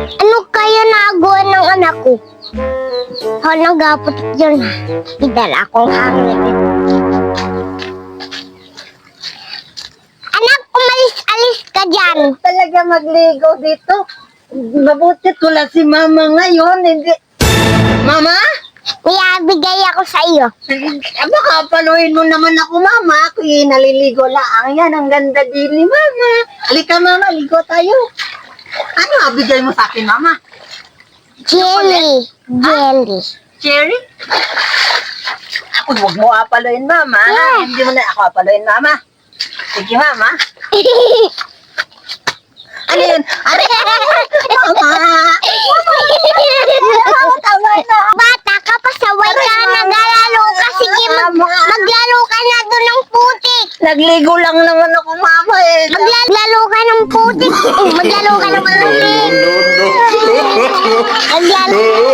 Ano kaya nagawa ng anak ko? Nagaputik yun ha. Idala akong hangin. Anak, umalis-alis ka dyan. Talaga magligo dito. Mabuti tulad si Mama ngayon. Hindi. Mama? Niyabigay ako sa iyo. Baka paluin mo naman ako, Mama. Ako'y naliligo lang. Yan, ang ganda din ni Mama. Halika, Mama. Ligo tayo. Ano abigay mo sa akin, Mama? Jelly. Jelly. Cherry? Ako, huwag mo apaluin, Mama. Yeah. Hindi mo na ako apaluin, Mama. Sige, Mama. Ano yun? Mama! Tama na. Bata ka, pasaway ka, naglalaro ka. Sige, maglaro ka na doon ng putik. Nagligo lang naman ako, Mama eh. Maglaro ka ng putik. Maglaro ka ng putik. Maglaro.